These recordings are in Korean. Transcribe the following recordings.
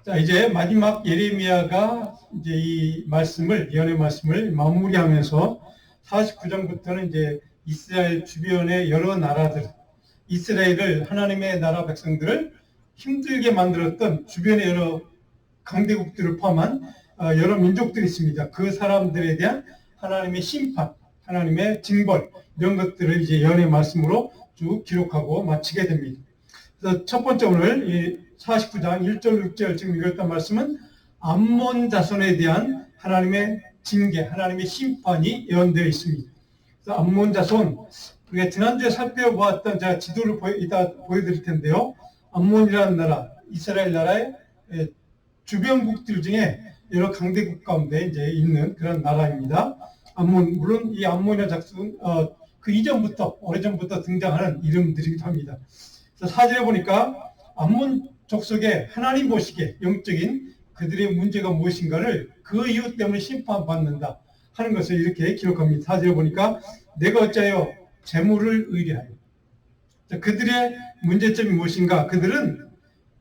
자, 이제 마지막 예레미야가 이제 이 말씀을, 예언의 말씀을 마무리하면서 49장부터는 이제 이스라엘 주변의 여러 나라들, 이스라엘을, 하나님의 나라 백성들을 힘들게 만들었던 주변의 여러 강대국들을 포함한 여러 민족들이 있습니다. 그 사람들에 대한 하나님의 심판, 하나님의 징벌, 이런 것들을 이제 예언의 말씀으로 쭉 기록하고 마치게 됩니다. 그래서 첫 번째 오늘 이 49장 1절 6절 지금 읽었던 말씀은 암몬 자손에 대한 하나님의 징계, 하나님의 심판이 예언되어 있습니다. 그래서 암몬 자손, 우리가 지난주에 살펴보았던, 제가 지도를 이따 보여드릴 텐데요. 암몬이라는 나라, 이스라엘 나라의 주변국들 중에 여러 강대국 가운데 이제 있는 그런 나라입니다. 암몬, 물론 이 암몬이라는 작성은 그 이전부터, 오래전부터 등장하는 이름들이기도 합니다. 그래서 4절에 보니까 암몬 족속의 하나님 보시기에 영적인 그들의 문제가 무엇인가를 그 이유 때문에 심판받는다 하는 것을 이렇게 기록합니다. 4절에 보니까 내가 어찌하여 재물을 의뢰하여. 그들의 문제점이 무엇인가? 그들은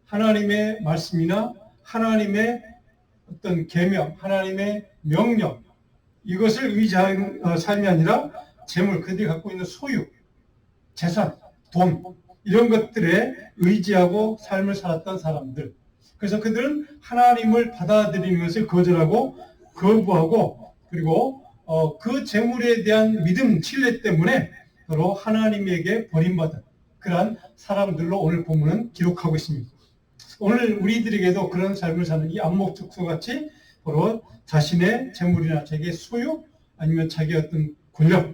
하나님의 말씀이나 하나님의 어떤 계명, 하나님의 명령, 이것을 의지하는 삶이 아니라 재물, 그들이 갖고 있는 소유, 재산, 돈, 이런 것들에 의지하고 삶을 살았던 사람들. 그래서 그들은 하나님을 받아들이는 것을 거절하고 거부하고, 그리고 그 재물에 대한 믿음, 신뢰 때문에 서로 하나님에게 버림받은 그러한 사람들로 오늘 본문은 기록하고 있습니다. 오늘 우리들에게도 그런 삶을 사는 이 암몬 족속 같이 바로 자신의 재물이나 자기의 소유, 아니면 자기의 어떤 권력,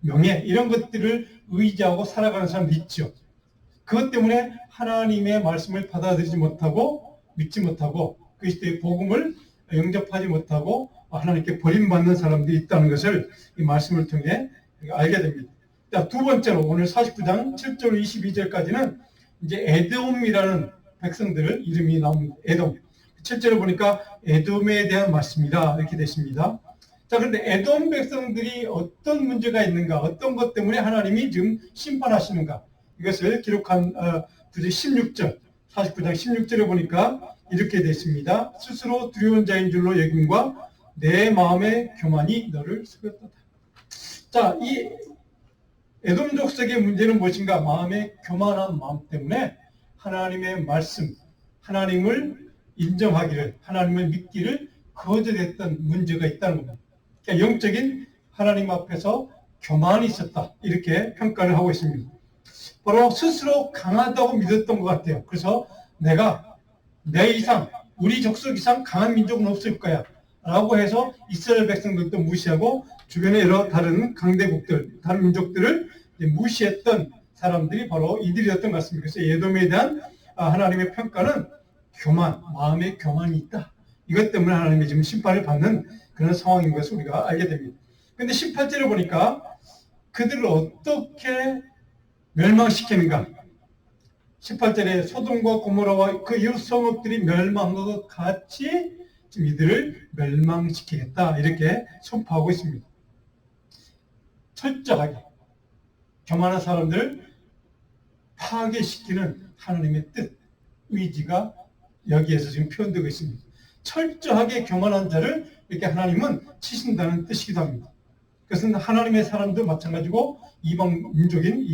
명예, 이런 것들을 의지하고 살아가는 사람도 있죠. 그것 때문에 하나님의 말씀을 받아들이지 못하고 믿지 못하고 그리스도의 복음을 영접하지 못하고 하나님께 버림받는 사람들이 있다는 것을 이 말씀을 통해 알게 됩니다. 자, 두 번째로 오늘 49장 7절 22절까지는 이제 에돔이라는 백성들 이름이 나옵니다. 에돔. 7절에 보니까 에돔에 대한 말씀이다 이렇게 되십니다. 자, 그런데 에돔 백성들이 어떤 문제가 있는가, 어떤 것 때문에 하나님이 지금 심판하시는가, 이것을 기록한 구절 16절, 49장 16절에 보니까 이렇게 되어 있습니다. 스스로 두려운 자인 줄로 여김과 내 마음의 교만이 너를 속였도다. 자, 이 에돔 족속의 문제는 무엇인가? 마음의 교만한 마음 때문에 하나님의 말씀, 하나님을 인정하기를, 하나님을 믿기를 거절했던 문제가 있다는 겁니다. 그러니까 영적인 하나님 앞에서 교만이 있었다, 이렇게 평가를 하고 있습니다. 바로 스스로 강하다고 믿었던 것 같아요. 그래서 내가 내 이상, 우리 족속 이상 강한 민족은 없을 거야 라고 해서 이스라엘 백성들도 무시하고 주변의 여러 다른 강대국들, 다른 민족들을 무시했던 사람들이 바로 이들이었던 것 같습니다. 그래서 에돔에 대한 하나님의 평가는 교만, 마음에 교만이 있다. 이것 때문에 하나님이 지금 심판을 받는 그런 상황인 것을 우리가 알게 됩니다. 그런데 18절에 보니까 그들을 어떻게 멸망시키는가? 18절에 소돔과 고모라와 그 이웃 성읍들이 멸망한 것 같이 지금 이들을 멸망시키겠다, 이렇게 선포하고 있습니다. 철저하게 교만한 사람들을 파괴시키는 하나님의 뜻, 의지가 여기에서 지금 표현되고 있습니다. 철저하게 교만한 자를 이렇게 하나님은 치신다는 뜻이기도 합니다. 그것은 하나님의 사람도 마찬가지고 이방 민족인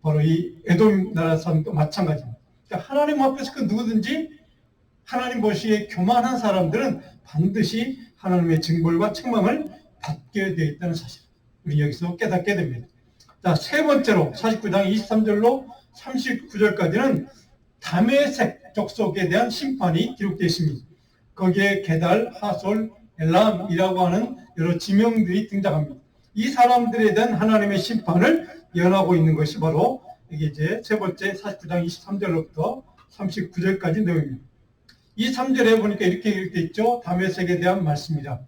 바로 이 에돔 나라 사람도 마찬가지입니다. 그러니까 하나님 앞에서 그 누구든지 하나님 보시기에 교만한 사람들은 반드시 하나님의 징벌과 책망을 받게 되어 있다는 사실, 우리 여기서 깨닫게 됩니다. 자, 세 번째로 49장 23절로 39절까지는 다메섹 족속에 대한 심판이 기록되어 있습니다. 거기에 게달, 하솔, 엘람이라고 하는 여러 지명들이 등장합니다. 이 사람들에 대한 하나님의 심판을 예언하고 있는 것이 바로 이게 이제 세 번째 49장 23절로부터 39절까지 내용입니다. 이 3절에 보니까 이렇게 되어 있죠. 다메섹에 대한 말씀이라.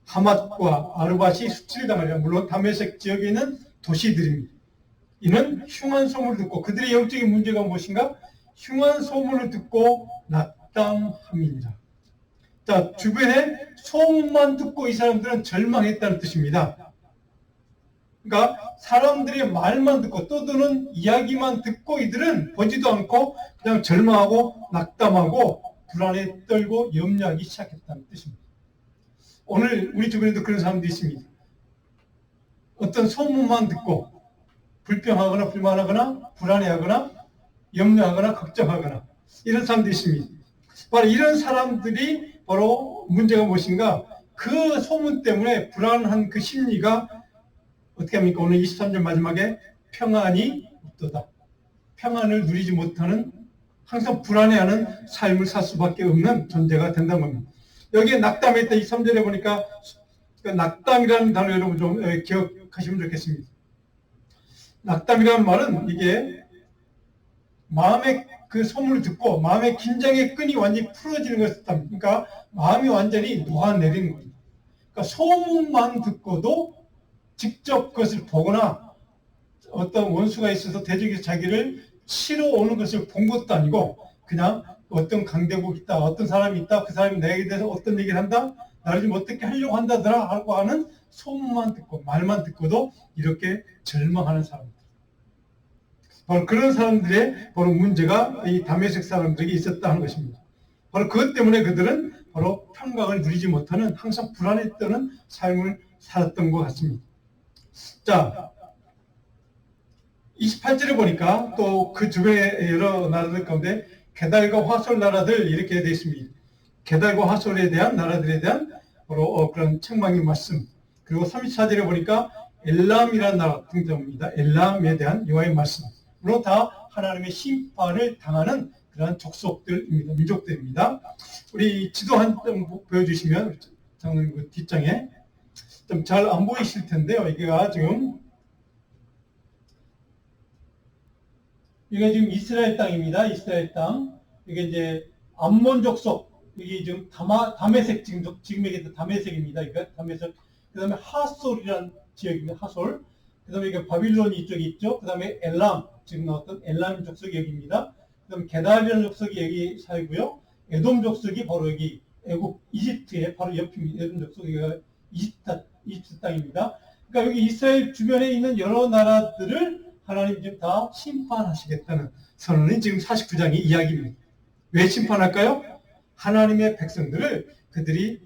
하맛과 아르밧이 수치를 당하리라. 물론 다메섹 지역에 있는 도시들입니다. 이는 흉한 소문을 듣고, 그들의 영적인 문제가 무엇인가? 흉한 소문을 듣고 낙담함이니라. 자, 주변에 소문만 듣고 이 사람들은 절망했다는 뜻입니다. 그러니까 사람들의 말만 듣고 떠드는 이야기만 듣고 이들은 보지도 않고 그냥 절망하고 낙담하고 불안에 떨고 염려하기 시작했다는 뜻입니다. 오늘 우리 주변에도 그런 사람도 있습니다. 어떤 소문만 듣고 불평하거나 불만하거나 불안해하거나 염려하거나 걱정하거나 이런 사람도 있습니다. 바로 이런 사람들이 바로 문제가 무엇인가? 그 소문 때문에 불안한 그 심리가 어떻게 합니까? 오늘 23절 마지막에 평안이 없도다. 평안을 누리지 못하는 항상 불안해하는 삶을 살 수밖에 없는 존재가 된다는 겁니다. 여기에 낙담에 있다. 23절에 보니까 낙담이라는 단어 여러분 좀 기억하시면 좋겠습니다. 낙담이라는 말은 이게 마음의 그 소문을 듣고 마음의 긴장의 끈이 완전히 풀어지는 것을 뜻합니다. 그러니까 마음이 완전히 녹아내리는 겁니다. 그러니까 소문만 듣고도 직접 그것을 보거나 어떤 원수가 있어서 대적에서 자기를 치러 오는 것을 본 것도 아니고 그냥 어떤 강대국이 있다, 어떤 사람이 있다, 그 사람이 내게 대해서 어떤 얘기를 한다, 나를 좀 어떻게 하려고 한다더라 하고 하는 소문만 듣고 말만 듣고도 이렇게 절망하는 사람들. 바로 그런 사람들의 바로 문제가 이 다메섹 사람들에게 있었다 하는 것입니다. 바로 그것 때문에 그들은 바로 평강을 누리지 못하는 항상 불안에 떠는 삶을 살았던 것 같습니다. 자, 28절에 보니까 또 그 주변의 여러 나라들 가운데 게달과 화솔 나라들 이렇게 되어 있습니다. 게달과 화솔에 대한 나라들에 대한 바로 그런 책망의 말씀. 그리고 34절에 보니까 엘람이라는 나라 등장합니다. 엘람에 대한 여호와의 말씀. 물론 다 하나님의 심판을 당하는 그러한 족속들입니다. 민족들입니다. 우리 지도 한 장 보여주시면 장로님 그 뒷장에 좀 잘 안 보이실 텐데요. 이게가 지금 이게 지금 이스라엘 땅입니다. 이스라엘 땅. 이게 이제 암몬 족속. 이게 지금 다메섹 지금 얘기했던 다메섹입니다. 이거 다메섹. 그다음에 하솔이라는 지역입니다. 하솔. 그다음에 이게 바빌론이 이쪽에 있죠. 그다음에 엘람 지금 나왔던 엘람 족속이 여기입니다. 그다음에 게달이라는 족속이 여기 살고요. 에돔 족속이 바로 여기 애국 이집트의 바로 옆입니다. 에돔 족속이 이집트 땅입니다. 그러니까 여기 이스라엘 주변에 있는 여러 나라들을 하나님 지금 다 심판하시겠다는 선언이 지금 49장의 이야기입니다. 왜 심판할까요? 하나님의 백성들을 그들이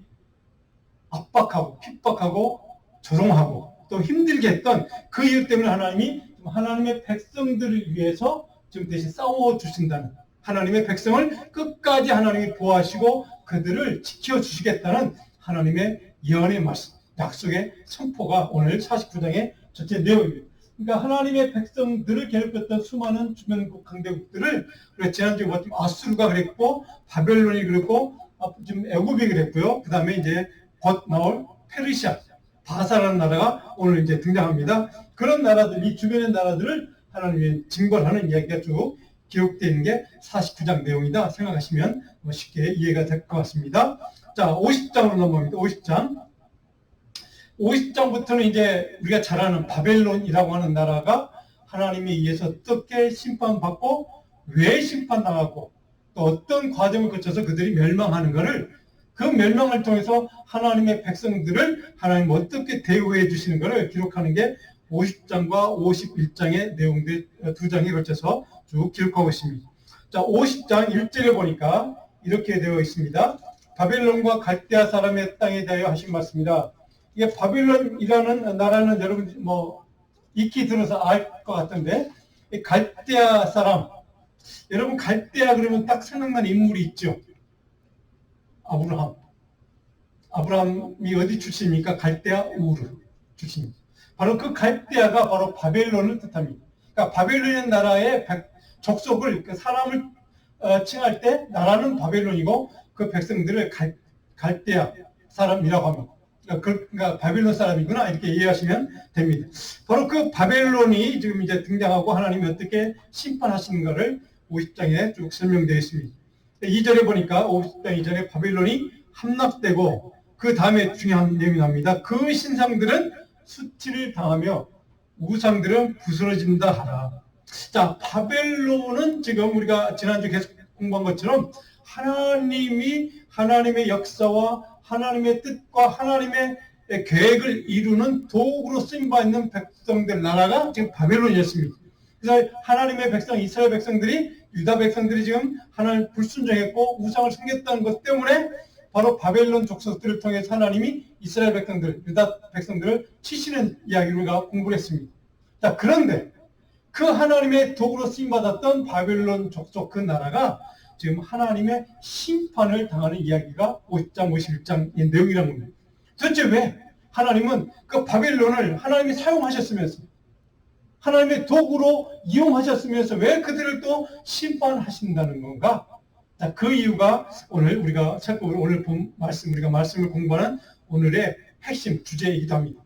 압박하고 핍박하고 조롱하고 또 힘들게 했던 그 이유 때문에 하나님이 하나님의 백성들을 위해서 지금 대신 싸워주신다는 하나님의 백성을 끝까지 하나님이 보호하시고 그들을 지켜주시겠다는 하나님의 예언의 말씀, 약속의 선포가 오늘 49장의 전체 내용입니다. 그러니까 하나님의 백성들을 괴롭혔던 수많은 주변국 강대국들을 지난주에 봤지만 아수르가 그랬고 바벨론이 그랬고 지금 애굽이 그랬고요. 그 다음에 이제 곧 나올 페르시아, 바사라는 나라가 오늘 이제 등장합니다. 그런 나라들, 이 주변의 나라들을 하나님이 징벌하는 이야기가 쭉 기록되어 있는 게 49장 내용이다 생각하시면 쉽게 이해가 될 것 같습니다. 자, 50장으로 넘어갑니다. 50장. 50장부터는 이제 우리가 잘 아는 바벨론이라고 하는 나라가 하나님에 의해서 어떻게 심판받고 왜 심판당하고 또 어떤 과정을 거쳐서 그들이 멸망하는 것을 그 멸망을 통해서 하나님의 백성들을 하나님 어떻게 대우해 주시는 것을 기록하는 게 50장과 51장의 내용들 두 장에 걸쳐서 쭉 기록하고 있습니다. 자, 50장 1절에 보니까 이렇게 되어 있습니다. 바벨론과 갈대아 사람의 땅에 대하여 하신 말씀이라. 이게 바빌론이라는 나라는 여러분 익히 들어서 알 것 같은데 갈대아 사람, 여러분 갈대아 그러면 딱 생각나는 인물이 있죠. 아브라함이 어디 출신입니까? 갈대아 우르 출신입니다. 바로 그 갈대아가 바로 바벨론을 뜻합니다. 그러니까 바벨론 나라의 족속을 그 사람을 칭할 때 나라는 바벨론이고 그 백성들을 갈대아 사람이라고 합니다. 그러니까 바벨론 사람이구나 이렇게 이해하시면 됩니다. 바로 그 바벨론이 지금 이제 등장하고 하나님이 어떻게 심판하시는가를 50장에 쭉 설명되어 있습니다. 2절에 보니까 50장 2절에 바벨론이 함락되고 그 다음에 중요한 내용이 나옵니다. 그 신상들은 수치를 당하며 우상들은 부스러진다 하라. 자, 바벨론은 지금 우리가 지난주 계속 공부한 것처럼 하나님이 하나님의 역사와 하나님의 뜻과 하나님의 계획을 이루는 도구로 쓰임받는 백성들 나라가 지금 바벨론이었습니다. 그래서 하나님의 백성, 이스라엘 백성들이 유다 백성들이 지금 하나님 불순종했고 우상을 섬겼다는 것 때문에 바로 바벨론 족속들을 통해서 하나님이 이스라엘 백성들, 유다 백성들을 치시는 이야기를 우리가 공부를 했습니다. 자, 그런데 그 하나님의 도구로 쓰임받았던 바벨론 족속 그 나라가 지금 하나님의 심판을 당하는 이야기가 50장, 51장의 내용이라는 겁니다. 도대체 왜 하나님은 그 바벨론을 하나님이 사용하셨으면서 하나님의 도구로 이용하셨으면서 왜 그들을 또 심판하신다는 건가? 자, 그 이유가 오늘 우리가 오늘 본 말씀, 우리가 말씀을 공부하는 오늘의 핵심 주제이기도 합니다.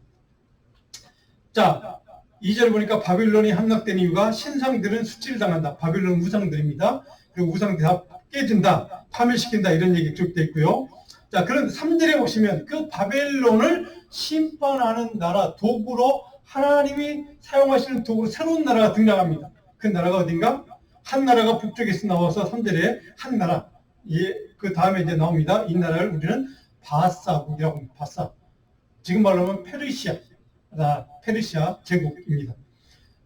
자, 2절 보니까 바빌론이 함락된 이유가 신상들은 수치를 당한다. 바빌론 우상들입니다. 그리고 우상들이 다 깨진다, 파멸시킨다 이런 얘기 기록되어 있고요. 자, 그런 3절에 보시면 그 바벨론을 심판하는 나라, 도구로 하나님이 사용하시는 도구로 새로운 나라가 등장합니다. 그 나라가 어딘가? 한 나라가 북쪽에서 나와서 3절에 한 나라, 그 다음에 이제 나옵니다. 이 나라를 우리는 바사국이라고 합니다. 바사. 지금 말로 하면 페르시아 제국입니다.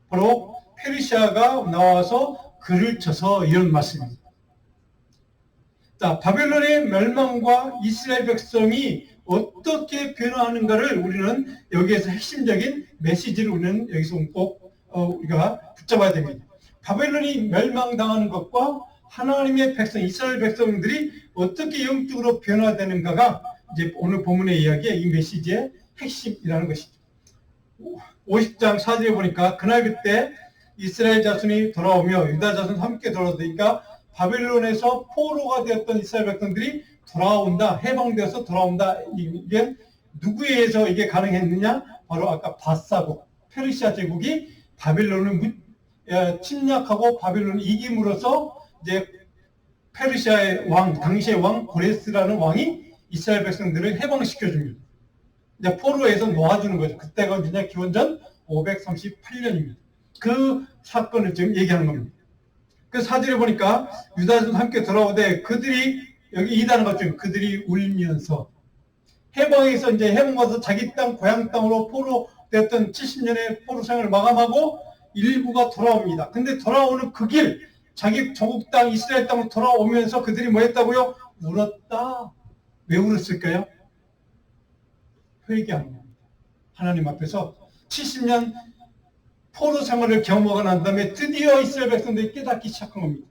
바로 페르시아가 나와서 글을 쳐서 이런 말씀입니다. 자, 바벨론의 멸망과 이스라엘 백성이 어떻게 변화하는가를 우리는 여기에서 핵심적인 메시지를 우리는 여기서 꼭 우리가 붙잡아야 됩니다. 바벨론이 멸망당하는 것과 하나님의 백성, 이스라엘 백성들이 어떻게 영적으로 변화되는가가 이제 오늘 본문의 이야기의 이 메시지의 핵심이라는 것이죠. 50장 4절에 보니까 그날 그때 이스라엘 자손이 돌아오며 유다 자손 함께 돌아오니까 바벨론에서 포로가 되었던 이스라엘 백성들이 돌아온다, 해방되어서 돌아온다. 이게 누구에 의해서 이게 가능했느냐? 바로 아까 바사국, 페르시아 제국이 바벨론을 침략하고 바벨론을 이김으로써 이제 페르시아의 왕, 당시의 왕 고레스라는 왕이 이스라엘 백성들을 해방시켜 줍니다. 이제 포로에서 놓아주는 거죠. 그때가 언제냐? 기원전 538년입니다. 그 사건을 지금 얘기하는 겁니다. 그 사절에 보니까 유다는 함께 돌아오되 그들이 여기 2단어 같죠. 그들이 울면서 해방에서 이제 해방와서 자기 땅, 고향 땅으로 포로 됐던 70년의 포로 생활을 마감하고 일부가 돌아옵니다. 근데 돌아오는 그 길, 자기 조국 땅, 이스라엘 땅으로 돌아오면서 그들이 뭐 했다고요? 울었다. 왜 울었을까요? 회개하는 겁니다. 하나님 앞에서 70년 포로 생활을 경험하고 난 다음에 드디어 이스라엘 백성들이 깨닫기 시작한 겁니다.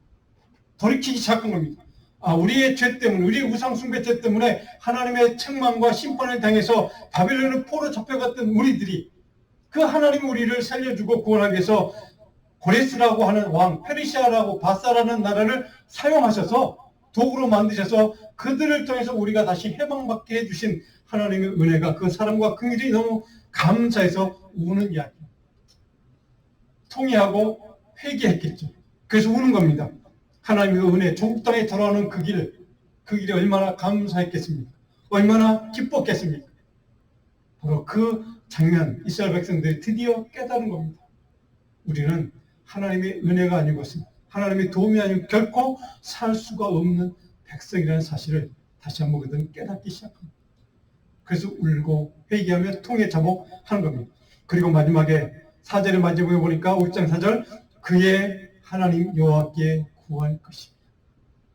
돌이키기 시작한 겁니다. 우리의 죄 때문에, 우리의 우상숭배 죄 때문에 하나님의 책망과 심판을 당해서 바벨론의 포로 잡혀갔던 우리들이 그 하나님 우리를 살려주고 구원하기 위해서 고레스라고 하는 왕, 페르시아라고 바사라는 나라를 사용하셔서 도구로 만드셔서 그들을 통해서 우리가 다시 해방받게 해주신 하나님의 은혜가, 그 사랑과 긍휼이 너무 감사해서 우는 이야기. 통회하고 회개했겠죠. 그래서 우는 겁니다. 하나님의 은혜, 조국 땅에 돌아오는 그 길이 얼마나 감사했겠습니까? 얼마나 기뻤겠습니까? 바로 그 장면, 이스라엘 백성들이 드디어 깨달은 겁니다. 우리는 하나님의 은혜가 아니고서 하나님의 도움이 아니고 결코 살 수가 없는 백성이라는 사실을 다시 한번 그들은 깨닫기 시작합니다. 그래서 울고 회개하며 통해 자복하는 겁니다. 그리고 마지막에 4절의 마지막에 보니까 5장 4절 그의 하나님 여호와께 구할 것입니다.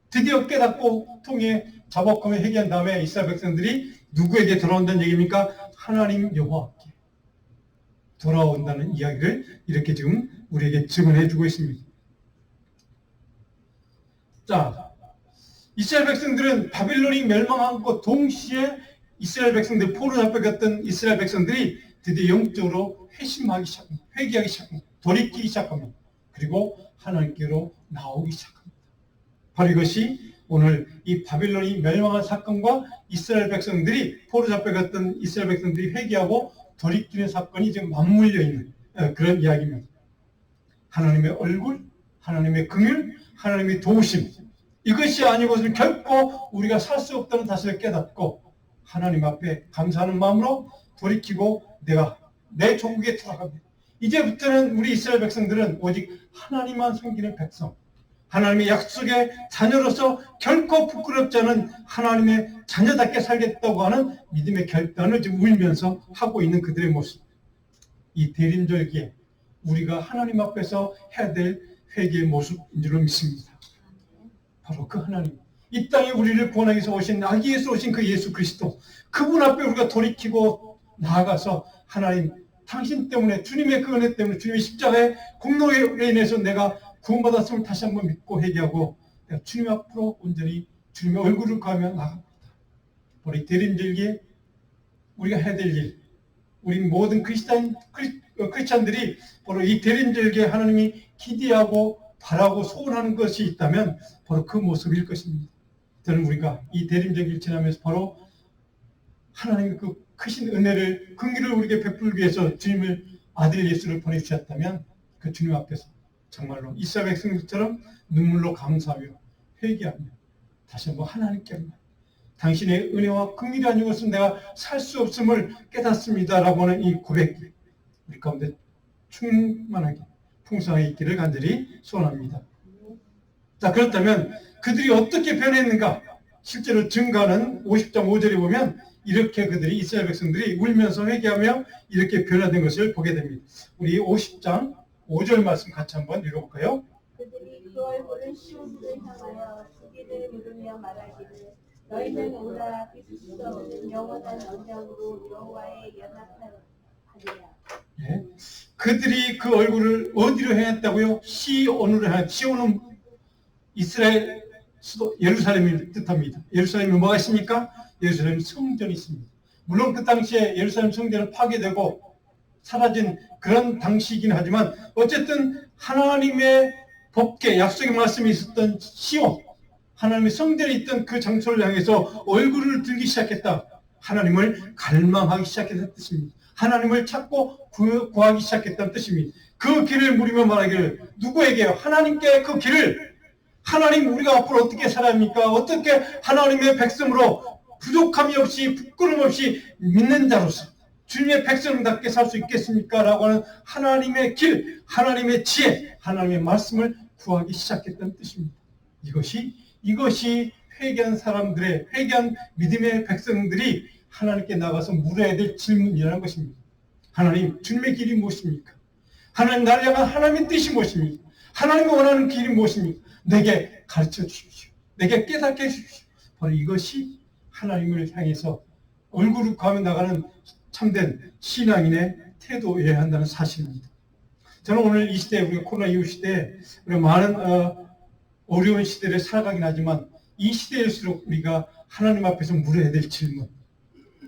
드디어 깨닫고 통해 자복하며 회개한 다음에 이스라엘 백성들이 누구에게 돌아온다는 얘기입니까? 하나님 여호와께 돌아온다는 이야기를 이렇게 지금 우리에게 증언해 주고 있습니다. 자, 이스라엘 백성들은 바빌론이 멸망한 것 동시에 이스라엘 백성들, 포로 잡혀갔던 이스라엘 백성들이 드디어 영적으로 회심하기 시작합니다. 회개하기 시작합니다. 돌이키기 시작합니다. 그리고 하나님께로 나오기 시작합니다. 바로 이것이 오늘 이 바빌론이 멸망한 사건과 이스라엘 백성들이, 포로 잡혀갔던 이스라엘 백성들이 회개하고 돌이키는 사건이 지금 맞물려 있는 그런 이야기입니다. 하나님의 얼굴, 하나님의 긍휼, 하나님의 도우심, 이것이 아니고서는 결코 우리가 살 수 없다는 사실을 깨닫고 하나님 앞에 감사하는 마음으로 돌이키고 내가 내 조국에 돌아갑니다. 이제부터는 우리 이스라엘 백성들은 오직 하나님만 섬기는 백성, 하나님의 약속의 자녀로서 결코 부끄럽지 않은 하나님의 자녀답게 살겠다고 하는 믿음의 결단을 지금 울면서 하고 있는 그들의 모습. 이 대림절기에 우리가 하나님 앞에서 해야 될 회개의 모습인 줄로 믿습니다. 바로 그 하나님, 이 땅에 우리를 구원하기 위해서 오신 아기에서 오신 그 예수 그리스도, 그분 앞에 우리가 돌이키고 나아가서 하나님, 당신 때문에, 주님의 그 은혜 때문에, 주님의 십자가의 공로에 인해서 내가 구원받았음을 다시 한번 믿고 회개하고 내가 주님 앞으로 온전히 주님의 얼굴을 가며 나갑니다. 우리 대림절기에 우리가 해야 될 일, 우리 모든 크리스찬들이 바로 이 대림절기에 하나님이 기대하고 바라고 소원하는 것이 있다면 바로 그 모습일 것입니다. 저는 우리가 이 대림절기를 지나면서 바로 하나님의 그 크신 은혜를, 긍휼을 우리에게 베풀기 위해서 주님을 아들 예수를 보내주셨다면 그 주님 앞에서 정말로 이스라엘 백성들처럼 눈물로 감사하며 회개하며 다시 한번 하나님께 당신의 은혜와 긍휼이 아닌 것은 내가 살 수 없음을 깨닫습니다라고 하는 이 고백이 우리 가운데 충만하게 풍성하게 있기를 간절히 소원합니다. 자, 그렇다면 그들이 어떻게 변했는가? 실제로 증가는 50장 5절에 보면 이렇게 그들이 이스라엘 백성들이 울면서 회개하며 이렇게 변화된 것을 보게 됩니다. 우리 50장 5절 말씀 같이 한번 읽어볼까요? 그들이 그 얼굴을 시온을 향하여 시기를 물으며 말하기를 너희는 오라 빚을 수 없는 영원한 언약으로 여호와의 연합하리라. 예. 그들이 그 얼굴을 어디로 향했다고요? 시온으로 향했다. 시온은 이스라엘 수도 예루살렘을 뜻합니다. 예루살렘에 뭐가 있습니까? 예루살렘 성전이 있습니다. 물론 그 당시에 예루살렘 성전은 파괴되고 사라진 그런 당시이긴 하지만 어쨌든 하나님의 법계 약속의 말씀이 있었던 시온, 하나님의 성전에 있던 그 장소를 향해서 얼굴을 들기 시작했다. 하나님을 갈망하기 시작했다는 뜻입니다. 하나님을 찾고 구하기 시작했다는 뜻입니다. 그 길을 물으며 말하기를 누구에게요? 하나님께 그 길을, 하나님 우리가 앞으로 어떻게 살아야 합니까? 어떻게 하나님의 백성으로 부족함이 없이 부끄럼 없이 믿는 자로서 주님의 백성답게 살 수 있겠습니까? 라고 하는 하나님의 길, 하나님의 지혜, 하나님의 말씀을 구하기 시작했다는 뜻입니다. 이것이 회개한 사람들의, 회개한 믿음의 백성들이 하나님께 나가서 물어야 될 질문이라는 것입니다. 하나님, 주님의 길이 무엇입니까? 하나님, 나를 향한 하나님의 뜻이 무엇입니까? 하나님이 원하는 길이 무엇입니까? 내게 가르쳐 주십시오. 내게 깨닫게 해주십시오. 바로 이것이 하나님을 향해서 얼굴을 가며 나가는 참된 신앙인의 태도여야 한다는 사실입니다. 저는 오늘 이 시대에, 우리가 코로나 이후 시대에 우리가 많은 어려운 시대를 살아가긴 하지만 이 시대일수록 우리가 하나님 앞에서 물어야 될 질문,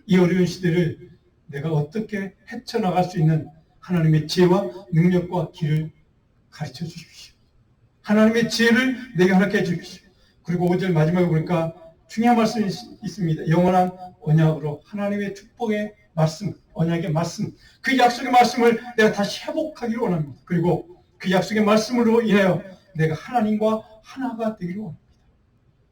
이 어려운 시대를 내가 어떻게 헤쳐나갈 수 있는 하나님의 지혜와 능력과 길을 가르쳐 주십시오. 하나님의 지혜를 내게 허락해 주십시오. 그리고 5절 마지막에 보니까 중요한 말씀이 있습니다. 영원한 언약으로 하나님의 축복의 말씀, 언약의 말씀, 그 약속의 말씀을 내가 다시 회복하기를 원합니다. 그리고 그 약속의 말씀으로 인하여 내가 하나님과 하나가 되기를 원합니다.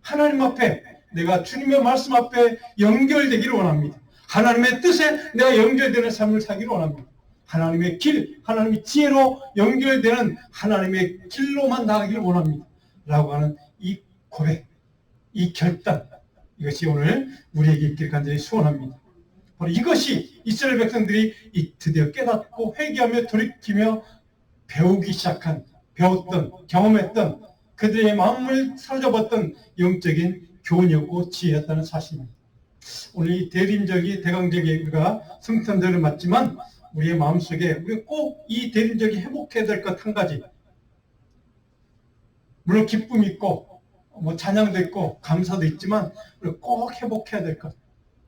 하나님 앞에, 내가 주님의 말씀 앞에 연결되기를 원합니다. 하나님의 뜻에 내가 연결되는 삶을 살기를 원합니다. 하나님의 길, 하나님의 지혜로 연결되는 하나님의 길로만 나가기를 원합니다. 라고 하는 이 고백, 이 결단, 이것이 오늘 우리에게 있기를 간절히 소원합니다. 바로 이것이 이스라엘 백성들이 드디어 깨닫고 회개하며 돌이키며 배우기 시작한, 배웠던, 경험했던, 그들의 마음을 사로잡았던 영적인 교훈이었고 지혜였다는 사실입니다. 오늘 이 대림절기, 대강절기 우리가 성탄절을 맞지만 우리의 마음속에 우리가 꼭 이 대림절기 회복해야 될 것 한 가지, 물론 기쁨이 있고 찬양도 있고 감사도 있지만 우리가 꼭 회복해야 될 것,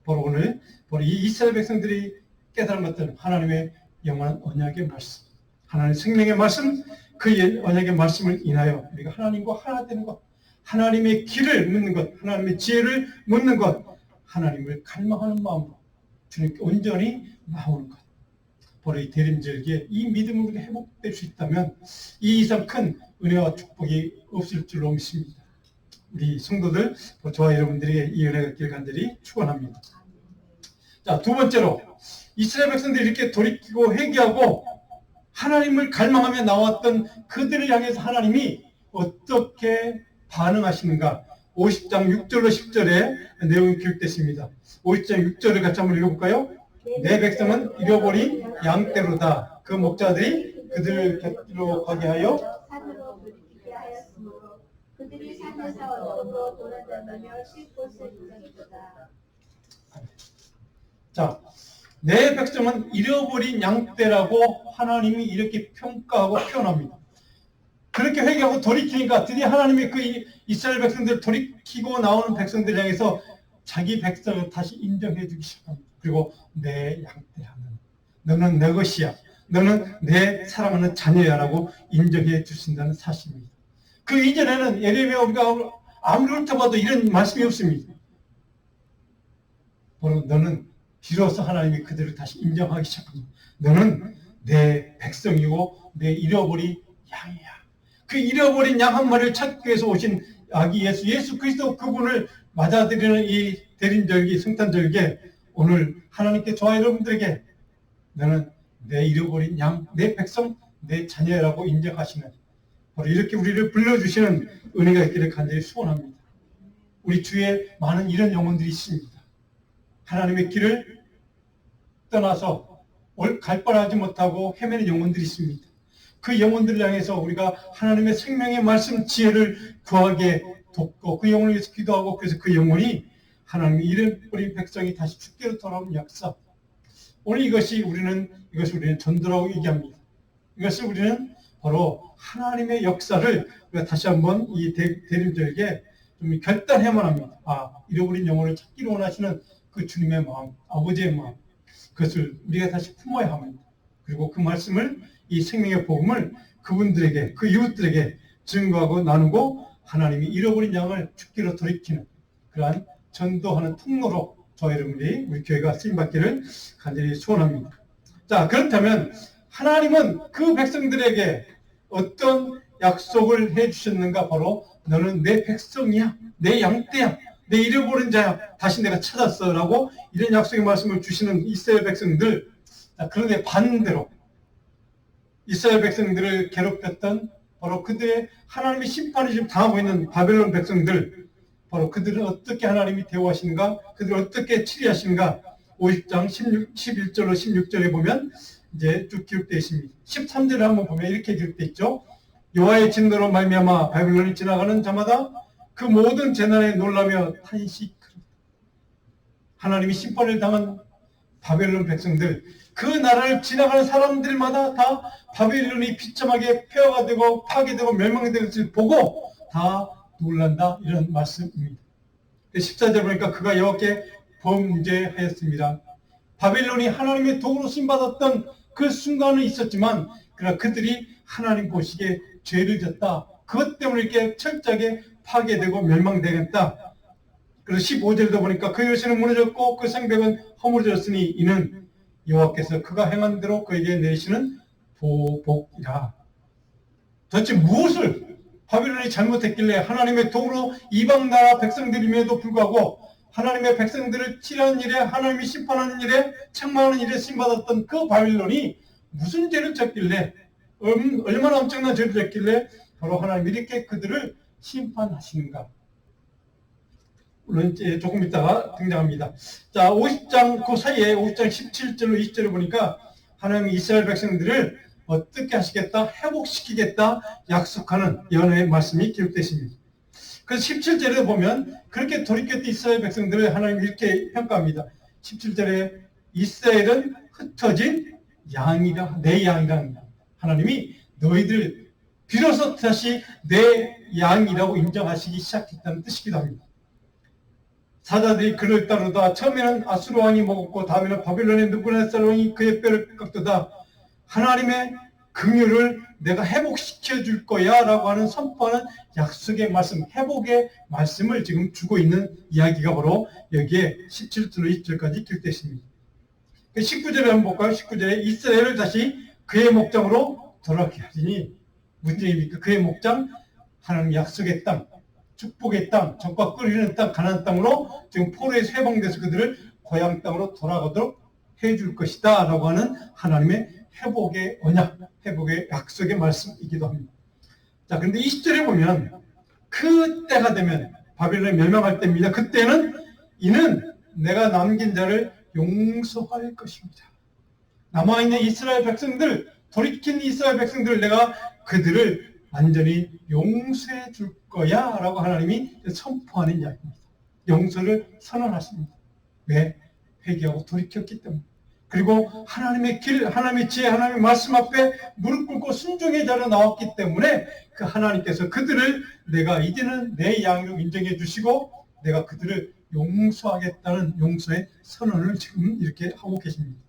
바로 오늘 바로 이 이스라엘 백성들이 깨달은 것들은 하나님의 영원한 언약의 말씀, 하나님의 생명의 말씀, 그 언약의 말씀을 인하여 우리가 하나님과 하나 되는 것, 하나님의 길을 묻는 것, 하나님의 지혜를 묻는 것, 하나님을 갈망하는 마음으로 주님께 온전히 나오는 것, 바로 이 대림절기에 이 믿음으로 우리가 회복될 수 있다면 이 이상 큰 은혜와 축복이 없을 줄로 믿습니다. 우리 성도들, 저와 여러분들에게 이 은혜가 있기를 간절히 축원합니다. 자, 두 번째로 이스라엘 백성들이 이렇게 돌이키고 회개하고 하나님을 갈망하며 나왔던 그들을 향해서 하나님이 어떻게 반응하시는가? 50장 6절로 10절에 내용이 기록됐습니다. 50장 6절을 같이 한번 읽어볼까요? 내 백성은 잃어버린 양떼로다. 그 목자들이 그들을 곁으로 가게 하여 땅에서 어둠으로 돌아다니며 쉴 곳을 찾으리로다. 자, 내 백성은 잃어버린 양떼라고 하나님이 이렇게 평가하고 표현합니다. 그렇게 회개하고 돌이키니까 드디어 하나님이 그 이스라엘 백성들 돌이키고 나오는 백성들 향해서 자기 백성을 다시 인정해 주기 시작합니다. 그리고 내 양떼야, 너는 내 것이야, 너는 내 사랑하는 자녀야 라고 인정해 주신다는 사실입니다. 그 이전에는 예레미야 우리가 아무리 훑어봐도 이런 말씀이 없습니다. 바로 너는 비로소 하나님이 그들을 다시 인정하기 시작합니다. 너는 내 백성이고 내 잃어버린 양이야. 그 잃어버린 양 한 마리를 찾기 위해서 오신 아기 예수 그리스도 그분을 맞아들이는 이 대림절기 성탄절기에 오늘 하나님께 저와 여러분들에게 너는 내 잃어버린 양, 내 백성, 내 자녀라고 인정하시는 바로 이렇게 우리를 불러주시는 은혜가 있기를 간절히 소원합니다. 우리 주위에 많은 이런 영혼들이 있습니다. 하나님의 길을 떠나서 갈바하지 못하고 헤매는 영혼들이 있습니다. 그 영혼들을 향해서 우리가 하나님의 생명의 말씀 지혜를 구하게 돕고 그 영혼을 위해서 기도하고 그래서 그 영혼이 하나님의 잃어버린 백성이 다시 주께로 돌아오는 역사. 오늘 이것을 우리는 전도라고 얘기합니다. 이것을 우리는 바로 하나님의 역사를 우리가 다시 한번 이 대림절기에 좀 결단해야만 합니다. 잃어버린 영혼을 찾기를 원하시는 그 주님의 마음, 아버지의 마음, 그것을 우리가 다시 품어야 합니다. 그리고 그 말씀을, 이 생명의 복음을 그분들에게, 그 이웃들에게 증거하고 나누고 하나님이 잃어버린 양을 주께로 돌이키는 그러한 전도하는 통로로 저와 여러분들이 우리 교회가 쓰임받기를 간절히 소원합니다. 자, 그렇다면 하나님은 그 백성들에게 어떤 약속을 해주셨는가? 바로 너는 내 백성이야, 내 양떼야, 내 잃어버린 자야, 다시 내가 찾았어 라고 이런 약속의 말씀을 주시는 이스라엘 백성들. 그런데 반대로 이스라엘 백성들을 괴롭혔던 바로 그들의 하나님의 심판을 지금 당하고 있는 바벨론 백성들, 바로 그들은 어떻게 하나님이 대우하시는가, 그들을 어떻게 치리하시는가, 50장 11절로 16절에 보면 이제 쭉 기록되어 있습니다. 13절에 한번 보면 이렇게 기록되어 있죠. 여호와의 진노로 말미암아 바벨론이 지나가는 자마다 그 모든 재난에 놀라며 탄식하리라. 하나님이 심판을 당한 바벨론 백성들, 그 나라를 지나가는 사람들마다 다 바벨론이 비참하게 폐허가 되고 파괴되고 멸망된 것을 보고 다 놀란다, 이런 말씀입니다. 14절 보니까 그가 여호와께 범죄하였습니다. 바벨론이 하나님의 도구로 쓰임받았던 그 순간은 있었지만 그러나 그들이 하나님 보시기에 죄를 졌다. 그것 때문에 이렇게 철저하게 파괴되고 멸망되겠다. 그래서 15절도 보니까 그 요새는 무너졌고 그 성벽은 허물어졌으니 이는 여호와께서 그가 행한 대로 그에게 내시는 보복이라. 도대체 무엇을 바벨론이 잘못했길래 하나님의 도구로 이방 나라 백성들임에도 불구하고 하나님의 백성들을 치료하는 일에, 하나님이 심판하는 일에, 책망하는 일에 쓰임받았던 그 바벨론이 무슨 죄를 졌길래, 얼마나 엄청난 죄를 졌길래 바로 하나님이 이렇게 그들을 심판하시는가. 물론 이제 조금 있다가 등장합니다. 자, 50장 그 사이에 50장 17절로 20절을 보니까 하나님이 이스라엘 백성들을 어떻게 하시겠다, 회복시키겠다 약속하는 예언의 말씀이 기록되어 있습니다. 그래서 17절에 보면 그렇게 돌이켰던 이스라엘 백성들을 하나님이 이렇게 평가합니다. 17절에 이스라엘은 흩어진 양이라, 내 양이라. 하나님이 너희들 비로소 다시 내 양이라고 인정하시기 시작했다는 뜻이기도 합니다. 사자들이 그를 따르다. 처음에는 아수르 왕이 먹었고 다음에는 바벨론의 느부갓네살 왕이 그의 뼈를 깎도다. 하나님의 긍휼을 내가 회복시켜 줄 거야 라고 하는 선포하는 약속의 말씀, 회복의 말씀을 지금 주고 있는 이야기가 바로 여기에 17절로 20절까지 기록되어 있습니다. 19절에 한번 볼까요? 19절에 이스라엘을 다시 그의 목장으로 돌아오게 하리니, 무슨 얘기입니까? 그의 목장, 하나님 약속의 땅, 축복의 땅, 적과 끓이는 땅, 가나안 땅으로 지금 포로에서 해방돼서 그들을 고향 땅으로 돌아가도록 해줄 것이다 라고 하는 하나님의 회복의 언약, 회복의 약속의 말씀이기도 합니다. 자, 그런데 20절에 보면 그 때가 되면 바벨론이 멸망할 때입니다. 그때는 이는 내가 남긴 자를 용서할 것입니다. 남아있는 이스라엘 백성들, 돌이킨 이스라엘 백성들, 내가 그들을 완전히 용서해 줄 거야 라고 하나님이 선포하는 이야기입니다. 용서를 선언하십니다. 왜? 회개하고 돌이켰기 때문에. 그리고 하나님의 길, 하나님의 지혜, 하나님의 말씀 앞에 무릎 꿇고 순종의 자로 나왔기 때문에 그 하나님께서 그들을 내가 이제는 내 양으로 인정해 주시고 내가 그들을 용서하겠다는 용서의 선언을 지금 이렇게 하고 계십니다.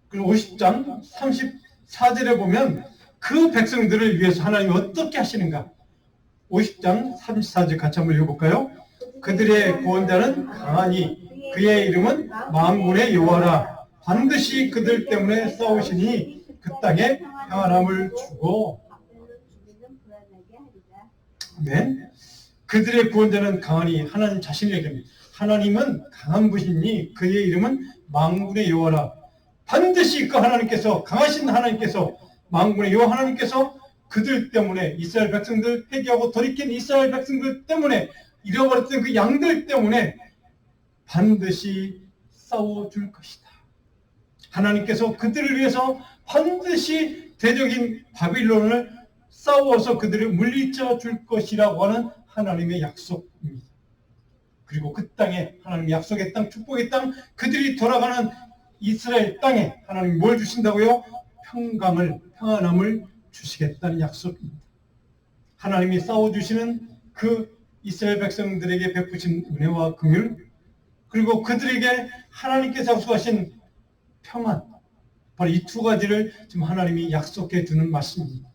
그리고 50장 34절에 보면 그 백성들을 위해서 하나님이 어떻게 하시는가? 50장 34절 같이 한번 읽어볼까요? 그들의 구원자는 강하니 그의 이름은 만군의 여호와라. 반드시 그들 때문에 싸우시니 그 땅에 평안함을 주고. 아멘. 그들의 구원자는 강하니 하나님 자신의 이름입니다. 하나님은 강한 분이니 그의 이름은 만군의 여호와라. 반드시 그 하나님께서, 강하신 하나님께서, 만군의 여호와 하나님께서 그들 때문에, 이스라엘 백성들, 회개하고 돌이킨 이스라엘 백성들 때문에, 잃어버렸던 그 양들 때문에 반드시 싸워줄 것이다. 하나님께서 그들을 위해서 반드시 대적인 바빌론을 싸워서 그들을 물리쳐 줄 것이라고 하는 하나님의 약속입니다. 그리고 그 땅에, 하나님 약속의 땅, 축복의 땅, 그들이 돌아가는 이스라엘 땅에 하나님이 뭘 주신다고요? 평안함을 주시겠다는 약속입니다. 하나님이 싸워주시는 그 이스라엘 백성들에게 베푸신 은혜와 긍휼, 그리고 그들에게 하나님께서 약속하신 평안, 바로 이 두 가지를 지금 하나님이 약속해 주는 말씀입니다.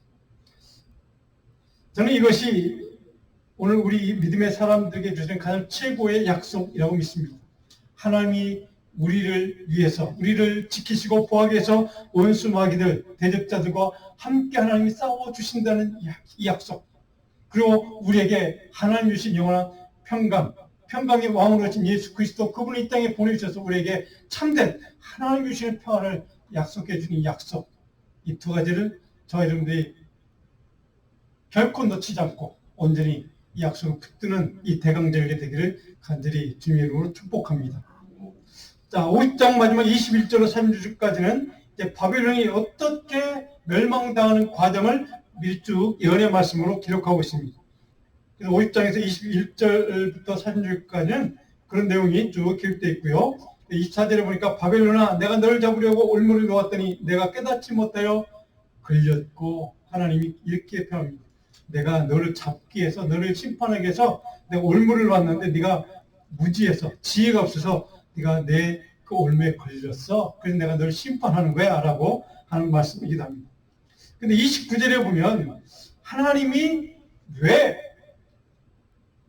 저는 이것이 오늘 우리 믿음의 사람들에게 주시는 가장 최고의 약속이라고 믿습니다. 하나님이 우리를 위해서, 우리를 지키시고 보호하기 위해서 원수 마귀들, 대적자들과 함께 하나님이 싸워주신다는 이 약속. 그리고 우리에게 하나님 주신 영원한 평강, 평강의 왕으로 오신 예수 그리스도, 그분을 이 땅에 보내주셔서 우리에게 참된 하나님 주시는 평안을 약속해 주는 약속. 이 두 가지를 저와 여러분들이 결코 놓치지 않고 온전히 이 약속을 붙드는 이 대강절개 되기를 간절히 주님의 이름으로 축복합니다. 자, 50장 마지막 21절로 30절까지는 이제 바빌론이 어떻게 멸망당하는 과정을 미리 쭉 예언의 말씀으로 기록하고 있습니다. 그래서 50장에서 21절부터 30절까지는 그런 내용이 쭉 기록되어 있고요. 24절에 보니까 바벨론아, 내가 너를 잡으려고 올무를 놓았더니 내가 깨닫지 못하여 걸렸고, 하나님이 이렇게 표현합니다. 내가 너를 잡기 위해서, 너를 심판하기 위해서 내가 올무를 놓았는데 네가 무지해서, 지혜가 없어서 네가 내 그 올무에 걸렸어. 그래서 내가 너를 심판하는 거야 라고 하는 말씀이기도 합니다. 근데 29절에 보면 하나님이 왜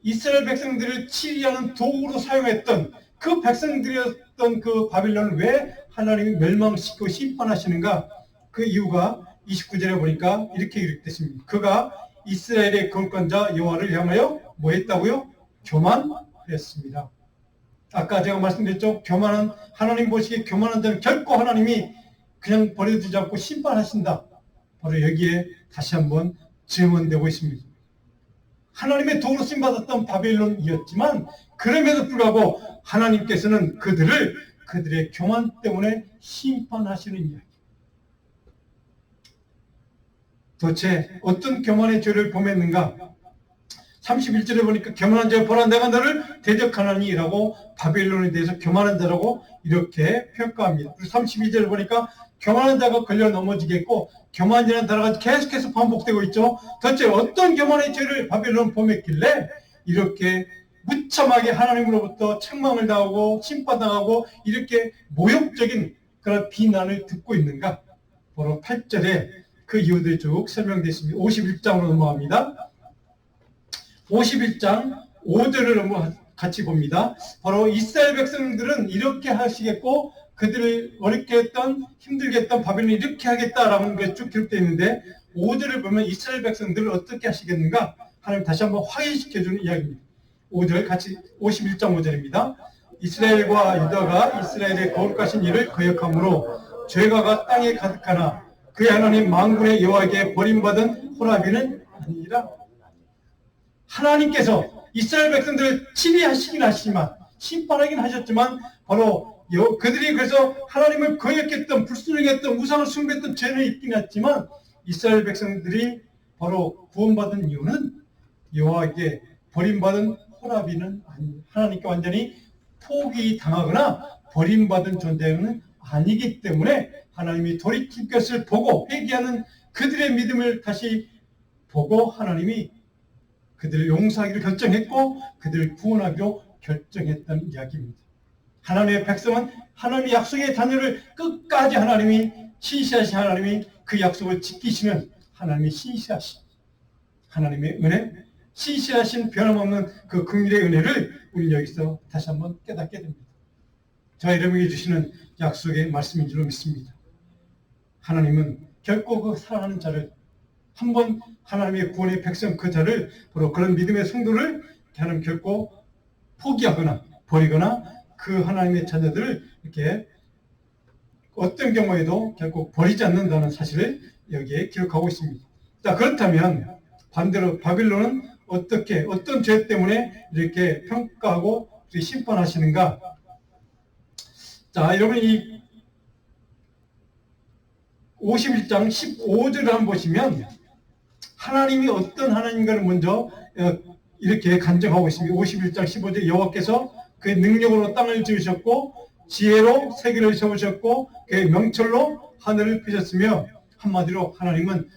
이스라엘 백성들을 치리하는 도구로 사용했던 그 백성들이었던 그 바빌론을 왜 하나님이 멸망시키고 심판하시는가? 그 이유가 29절에 보니까 이렇게 기록됐습니다. 그가 이스라엘의 건권자 여호와를 향하여 뭐 했다고요? 교만했습니다. 아까 제가 말씀드렸죠. 교만한, 하나님 보시기에 교만한 자는 결코 하나님이 그냥 버려두지 않고 심판하신다. 바로 여기에 다시 한번 증언되고 있습니다. 하나님의 도구로 쓰임받았던 바벨론이었지만 그럼에도 불구하고 하나님께서는 그들의 교만 때문에 심판하시는 이야기. 도대체 어떤 교만의 죄를 범했는가? 31절에 보니까 교만한 자를 보라, 내가 너를 대적하나니 라고 바벨론에 대해서 교만한 자라고 이렇게 평가합니다. 그리고 32절에 보니까 교만한 자가 걸려 넘어지겠고, 교만이라는 단어가 계속해서 반복되고 있죠. 도대체 어떤 교만의 죄를 바벨론 범했길래 이렇게 무참하게 하나님으로부터 책망을 당하고 심판당하고 이렇게 모욕적인 그런 비난을 듣고 있는가? 바로 8절에 그 이유들이 쭉 설명되어 있습니다. 51장으로 넘어갑니다. 51장 5절을 같이 봅니다. 바로 이스라엘 백성들은 이렇게 하시겠고 그들을 어렵게 했던, 힘들게 했던 바벨론이 이렇게 하겠다라는 게 쭉 기록되어 있는데 5절을 보면 이스라엘 백성들을 어떻게 하시겠는가? 하나님 다시 한번 확인시켜주는 이야기입니다. 5절 같이 51장 5절입니다. 이스라엘과 유다가 이스라엘의 거룩하신 일을 거역함으로 죄가가 땅에 가득하나 그의 하나님 만군의 여호와에게 버림받은 호라비는 아니니라. 하나님께서 이스라엘 백성들을 치리하시긴 하시지만, 심판하긴 하셨지만 바로 그들이 그래서 하나님을 거역했던, 불순종했던, 우상을 숭배했던 죄는 있긴 했지만 이스라엘 백성들이 바로 구원받은 이유는 여호와에게 버림받은 호라비는 하나님께 완전히 포기당하거나 버림받은 존재는 아니기 때문에 하나님이 돌이킬 것을 보고 회개하는 그들의 믿음을 다시 보고 하나님이 그들을 용서하기로 결정했고 그들을 구원하기로 결정했던 이야기입니다. 하나님의 백성은 하나님의 약속의 자녀를 끝까지 하나님이 신실하신 하나님이 그 약속을 지키시는 하나님의 신실하신 하나님의 은혜, 신실하신 변함없는 그 긍휼의 은혜를 우리는 여기서 다시 한번 깨닫게 됩니다. 저와 여러분에게 주시는 약속의 말씀인 줄로 믿습니다. 하나님은 결코 그 사랑하는 자를 한번 하나님의 구원의 백성 그 자를 바로 그런 믿음의 성도를 하나님 결코 포기하거나 버리거나 그 하나님의 자녀들을 이렇게 어떤 경우에도 결코 버리지 않는다는 사실을 여기에 기록하고 있습니다. 자, 그렇다면 반대로 바빌론은 어떻게 어떤 죄 때문에 이렇게 평가하고 심판하시는가? 자, 여러분 이 51장 15절을 한번 보시면 하나님이 어떤 하나님인가를 먼저 이렇게 간증하고 있습니다. 51장 15절 여호와께서 그의 능력으로 땅을 지으셨고 지혜로 세계를 세우셨고 그의 명철로 하늘을 펴셨으며 한마디로 하나님은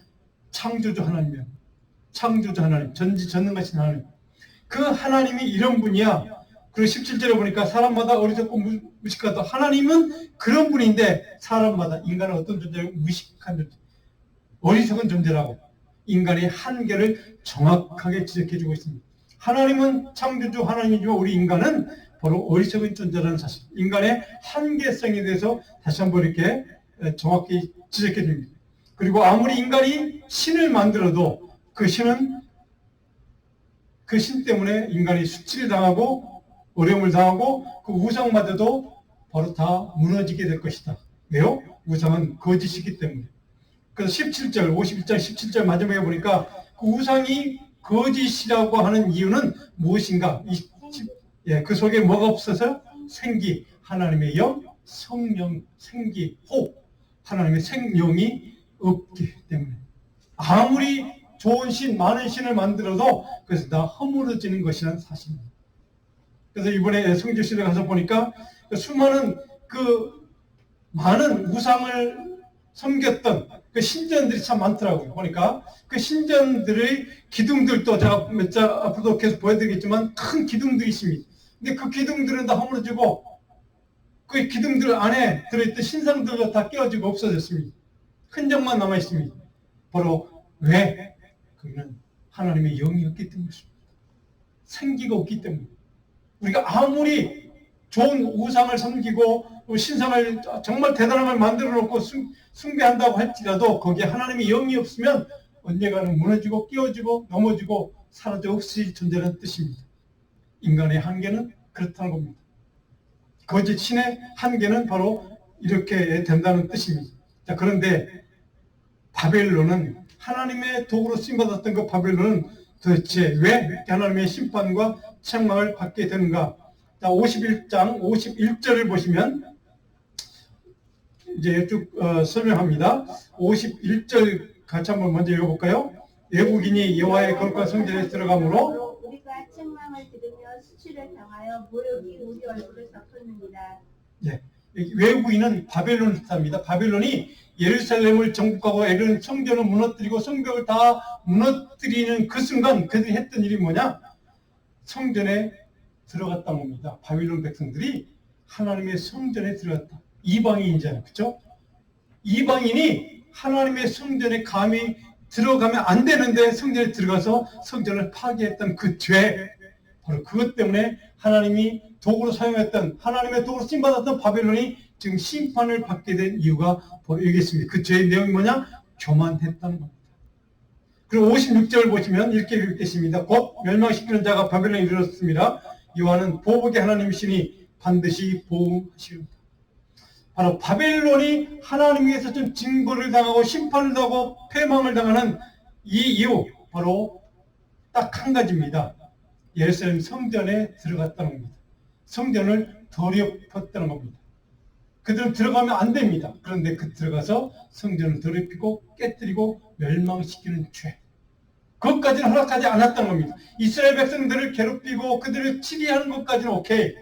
창조주 하나님이야. 창조주 하나님, 전지전능하신 하나님. 그 하나님이 이런 분이야. 그리고 17절에 보니까 사람마다 어리석고 무식하다. 하나님은 그런 분인데 사람마다 인간은 어떤 존재라고? 무식한 존재. 어리석은 존재라고. 인간의 한계를 정확하게 지적해주고 있습니다. 하나님은 창조주 하나님이지만 우리 인간은 바로 어리석은 존재라는 사실. 인간의 한계성에 대해서 다시 한번 이렇게 정확히 지적해줍니다. 그리고 아무리 인간이 신을 만들어도 그 신은 그 신 때문에 인간이 수치를 당하고 어려움을 당하고 그 우상마저도 바로 다 무너지게 될 것이다. 왜요? 우상은 거짓이기 때문에. 그래서 17절, 51장 17절 마지막에 보니까 그 우상이 거짓이라고 하는 이유는 무엇인가? 그 속에 뭐가 없어서? 생기, 하나님의 영, 성령, 생기, 호흡, 하나님의 생명이 없기 때문에. 아무리 좋은 신, 많은 신을 만들어도 그래서 다 허물어지는 것이라는 사실입니다. 그래서 이번에 성지시대 가서 보니까 수많은 그 많은 우상을 섬겼던 그 신전들이 참 많더라고요. 보니까 그 신전들의 기둥들도 제가 몇 자 앞으로도 계속 보여드리겠지만 큰 기둥들이 있습니다. 근데 그 기둥들은 다 허물어지고 그 기둥들 안에 들어있던 신상들도 다 깨어지고 없어졌습니다. 흔적만 남아 있습니다. 바로 왜? 그는 하나님의 영이 없기 때문입니다. 생기가 없기 때문에. 우리가 아무리 좋은 우상을 섬기고 신상을 정말 대단한 걸 만들어 놓고 숭배한다고 할지라도 거기에 하나님의 영이 없으면 언젠가는 무너지고 끼어지고 넘어지고 사라져 없을 존재라는 뜻입니다. 인간의 한계는 그렇다는 겁니다. 거짓 신의 한계는 바로 이렇게 된다는 뜻입니다. 자, 그런데 바벨론은 하나님의 도구로 쓰임받았던 그 바벨론은 도대체 왜 하나님의 심판과 책망을 받게 되는가? 자, 51장 51절을 보시면 이제 쭉 설명합니다. 51절 같이 한번 먼저 읽어볼까요? 외국인이 여호와의 거룩한 성전에 들어가므로 우리가 책망을 들으며 수치를 당하여 모욕이 우리 얼굴을 덮었느니라. 예, 외국인은 바벨론을 뜻합니다. 바벨론이 예루살렘을 정복하고 에른 성전을 무너뜨리고 성벽을 다 무너뜨리는 그 순간 그들이 했던 일이 뭐냐? 성전에 들어갔다는 겁니다. 바빌론 백성들이 하나님의 성전에 들어갔다. 이방인이잖아요. 그렇죠? 이방인이 하나님의 성전에 감히 들어가면 안 되는데 성전에 들어가서 성전을 파괴했던 그 죄, 바로 그것 때문에 하나님이 도구로 사용했던, 하나님의 도구로 쓰임받았던 바벨론이 지금 심판을 받게 된 이유가 바로 여기 있습니다. 그 죄의 내용이 뭐냐? 교만했다는 겁니다. 그리고 56절 보시면 이렇게 읽겠습니다. 곧 멸망시키는 자가 바벨론에 이르렀습니다. 여호와는 보복의 하나님이시니 반드시 보응하시리로다. 바로 바벨론이 하나님께서 좀 징벌을 당하고 심판을 당하고 패망을 당하는 이 이유, 바로 딱 한 가지입니다. 예루살렘 성전에 들어갔다는 겁니다. 성전을 더럽혔다는 겁니다. 그들은 들어가면 안 됩니다. 그런데 들어가서 성전을 더럽히고 깨뜨리고 멸망시키는 죄. 그것까지는 허락하지 않았던 겁니다. 이스라엘 백성들을 괴롭히고 그들을 치리하는 것까지는 오케이.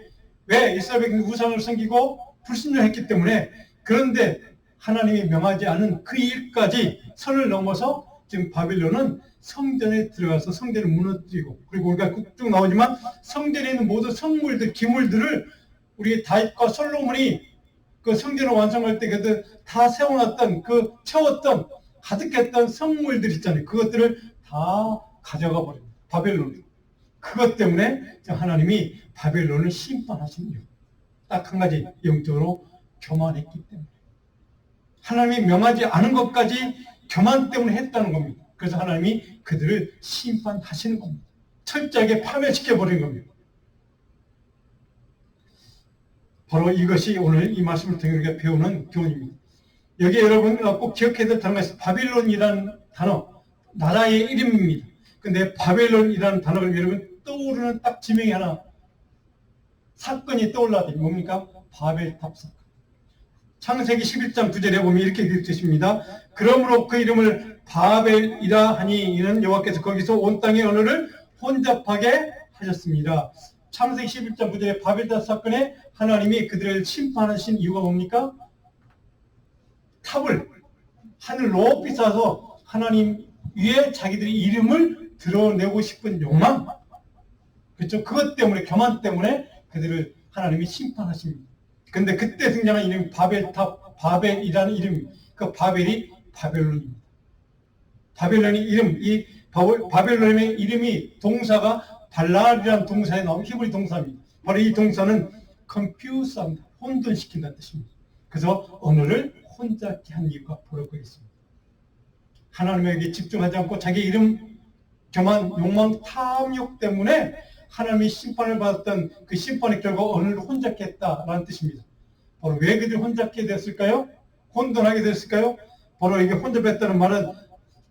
왜? 이스라엘 백성들이 우상을 섬기고 불신령했기 때문에. 그런데 하나님이 명하지 않은 그 일까지 선을 넘어서 지금 바빌론은 성전에 들어가서 성전을 무너뜨리고, 그리고 우리가 쭉 나오지만 성전에 있는 모든 성물들, 기물들을 우리 다윗과 솔로몬이 그 성전을 완성할 때 그들 다 세워놨던 채웠던 가득했던 성물들 있잖아요. 그것들을 다 가져가 버립니다. 바벨론으로. 그것 때문에 하나님이 바벨론을 심판하신 이유. 딱 한 가지, 영적으로 교만했기 때문에. 하나님이 명하지 않은 것까지 교만 때문에 했다는 겁니다. 그래서 하나님이 그들을 심판하시는 겁니다. 철저하게 파멸시켜버린 겁니다. 바로 이것이 오늘 이 말씀을 통해 우리가 배우는 교훈입니다. 여기에 여러분 꼭 기억해야 될 단어가 있어요. 바빌론이라는 단어, 나라의 이름입니다. 근데 바벨론이라는 단어가 여러분 떠오르는 딱 지명이 하나, 사건이 떠올라야 돼요. 뭡니까? 바벨탑 사건. 창세기 11장 9절에 보면 이렇게 되어 있습니다. 그러므로 그 이름을 바벨이라 하니 이는 여호와께서 거기서 온 땅의 언어를 혼잡하게 하셨습니다. 창세기 11장 9절에 바벨탑 사건에 하나님이 그들을 심판하신 이유가 뭡니까? 탑을 하늘 높이 쌓아서 하나님 위에 자기들의 이름을 드러내고 싶은 욕망, 그렇죠? 그것 때문에, 교만 때문에 그들을 하나님이 심판하십니다. 근데 그때 등장한 이름이 바벨탑, 바벨이라는 이름입니다. 그 바벨이 바벨론입니다. 바벨론의 이름, 이 바벨론의 이름이 동사가 발랄이라는 동사에 나온 히브리 동사입니다. 바로 이 동사는 confuse합니다. 혼돈시킨다는 뜻입니다. 그래서 언어를 혼잡게 한 이유가 바로 거기 있습니다. 하나님에게 집중하지 않고 자기 이름, 교만, 욕망, 탐욕 때문에 하나님이 심판을 받았던 그 심판의 결과 언어를 혼잡게 했다라는 뜻입니다. 바로 왜 그들이 혼잡게 됐을까요? 혼돈하게 됐을까요? 바로 이게 혼잡했다는 말은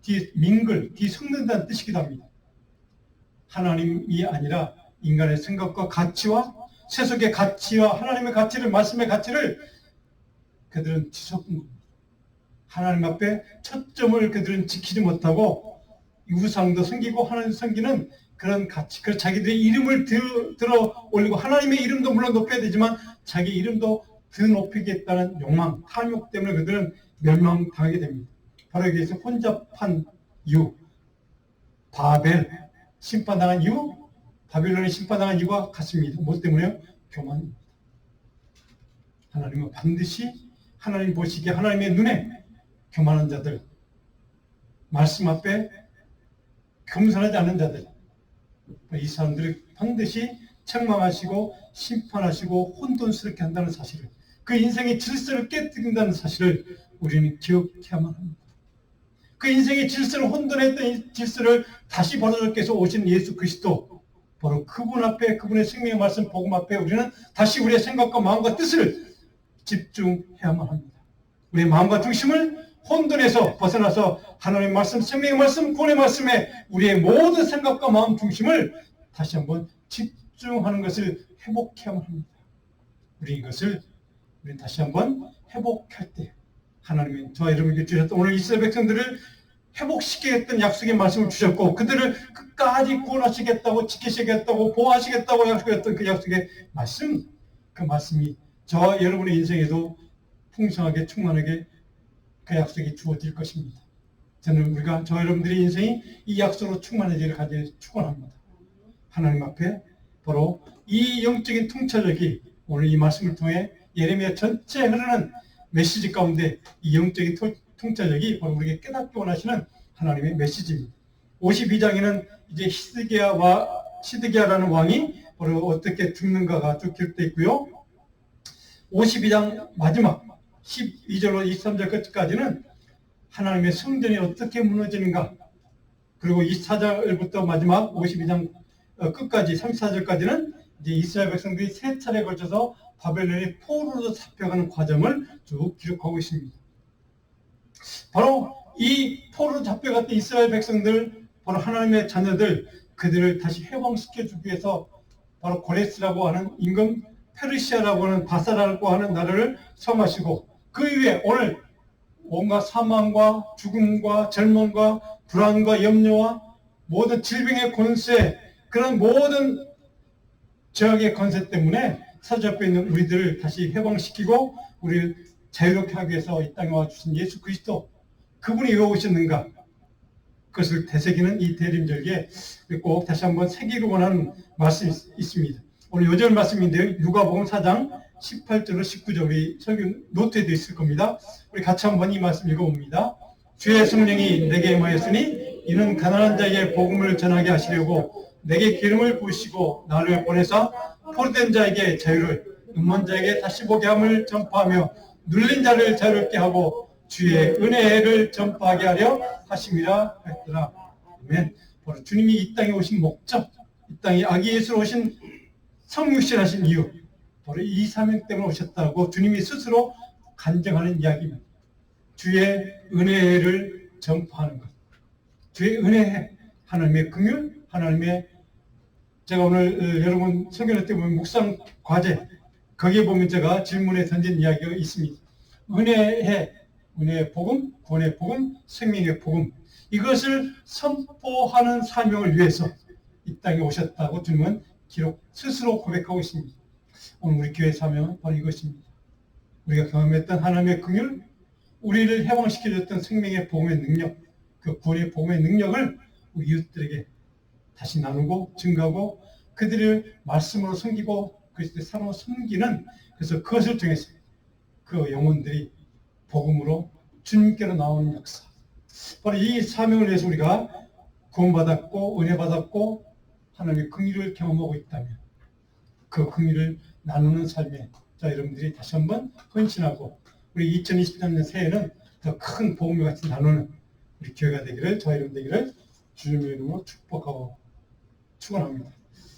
뒤섞는다는 뜻이기도 합니다. 하나님이 아니라 인간의 생각과 가치와 세속의 가치와 하나님의 가치를, 말씀의 가치를 그들은 뒤섞은 겁니다. 하나님 앞에 초점을 그들은 지키지 못하고 우상도 섬기고 하나님 섬기는 그런 가치, 그 자기들의 이름을 들어 올리고 하나님의 이름도 물론 높여야 되지만 자기 이름도 더 높이겠다는 욕망, 탐욕 때문에 그들은 멸망당하게 됩니다. 바로 여기에서 혼잡한 이유, 바벨, 심판당한 이유, 바빌론이 심판당한 이유가 같습니다. 무엇 때문에요? 교만입니다. 하나님은 반드시 하나님 보시기에 하나님의 눈에 교만한 자들, 말씀 앞에 겸손하지 않은 자들, 이 사람들을 반드시 책망하시고 심판하시고 혼돈스럽게 한다는 사실을, 그 인생의 질서를 깨뜨린다는 사실을 우리는 기억해야만 합니다. 그 인생의 질서를 혼돈했던 이 질서를 다시 벌어잡기 위해서 오신 예수 그리스도, 바로 그분 앞에, 그분의 생명의 말씀 복음 앞에 우리는 다시 우리의 생각과 마음과 뜻을 집중해야만 합니다. 우리의 마음과 중심을 혼돈에서 벗어나서 하나님의 말씀, 생명의 말씀, 구원의 말씀에 우리의 모든 생각과 마음 중심을 다시 한번 집중하는 것을 회복해야만 합니다. 우리는 다시 한번 회복할 때 하나님이 저와 여러분에게 주셨던 오늘 이스라엘 백성들을 회복시키겠다는 약속의 말씀을 주셨고, 그들을 끝까지 구원하시겠다고, 지키시겠다고, 보호하시겠다고 약속했던 그 약속의 말씀, 그 말씀이 저와 여러분의 인생에도 풍성하게 충만하게 그 약속이 주어질 것입니다. 저는 저와 여러분들의 인생이 이 약속으로 충만해지기를 간절히 축원합니다. 하나님 앞에 바로 이 영적인 통찰력이 오늘 이 말씀을 통해 예레미야 전체에 흐르는 메시지 가운데 이 영적인 통찰력이 바로 우리에게 깨닫게 원하시는 하나님의 메시지입니다. 52장에는 이제 시드기야라는 왕이 바로 어떻게 죽는가가 쭉 기록되어 있고요. 52장 마지막 12절로 23절 끝까지는 하나님의 성전이 어떻게 무너지는가, 그리고 24절부터 마지막 52장 끝까지 34절까지는 이제 이스라엘 백성들이 세 차례에 걸쳐서 바벨론의 포로로 잡혀가는 과정을 쭉 기록하고 있습니다. 바로 이 포로로 잡혀갔던 이스라엘 백성들, 바로 하나님의 자녀들, 그들을 다시 회방시켜주기 위해서 바로 고레스라고 하는 임금 페르시아라고 하는 바사라고 하는 나라를 성하시고 그 이후에 오늘 온갖 사망과 죽음과 절망과 불안과 염려와 모든 질병의 권세, 그런 모든 죄악의 권세 때문에 사로잡혀 있는 우리들을 다시 해방시키고 우리를 자유롭게 하기 위해서 이 땅에 와주신 예수 그리스도, 그분이 왜 오셨는가, 그것을 되새기는 이 대림절기에 꼭 다시 한번 새기를 원하는 말씀이 있습니다. 오늘 요절 말씀인데요, 누가복음 4장 18절로 19절 우리 설교 노트에 되어 있을 겁니다. 우리 같이 한번 이 말씀 읽어봅니다. 주의 성령이 내게 임하였으니 이는 가난한 자에게 복음을 전하게 하시려고 내게 기름을 부으시고 나를 보내사 포로된 자에게 자유를, 눈먼 자에게 다시 보게 함을 전파하며 눌린 자를 자유롭게 하고 주의 은혜를 전파하게 하려 하심이라 했더라. 아멘. 바로 주님이 이 땅에 오신 목적, 이 땅에 아기 예수로 오신 성육신하신 이유, 바로 이 사명 때문에 오셨다고 주님이 스스로 간증하는 이야기입니다. 주의 은혜를 전파하는 것. 주의 은혜, 하나님의 긍휼, 하나님의, 제가 오늘 여러분 설교할 때 보면 묵상 과제, 거기에 보면 제가 질문에 던진 이야기가 있습니다. 은혜의 복음, 구원의 복음, 생명의 복음, 이것을 선포하는 사명을 위해서 이 땅에 오셨다고 주님은 스스로 고백하고 있습니다. 오늘 우리 교회 사명은 바로 이것입니다. 우리가 경험했던 하나님의 긍휼, 우리를 해방시켜줬던 생명의 복음의 능력, 그 구원의 복음의 능력을 우리 이웃들에게 다시 나누고 증가하고 그들을 말씀으로 섬기고 그리스도의 사랑으로 섬기는, 그래서 그것을 통해서 그 영혼들이 복음으로 주님께로 나오는 역사, 바로 이 사명을 위해서 우리가 구원받았고 은혜 받았고 하나님의 긍휼을 경험하고 있다면 그 긍휼을 나누는 삶에 자 여러분들이 다시 한번 헌신하고 우리 2023년 새해는 더 큰 복음을 같이 나누는 우리 교회가 되기를, 저와 여러분 되기를 주님의 이름으로 축복하고 축원합니다.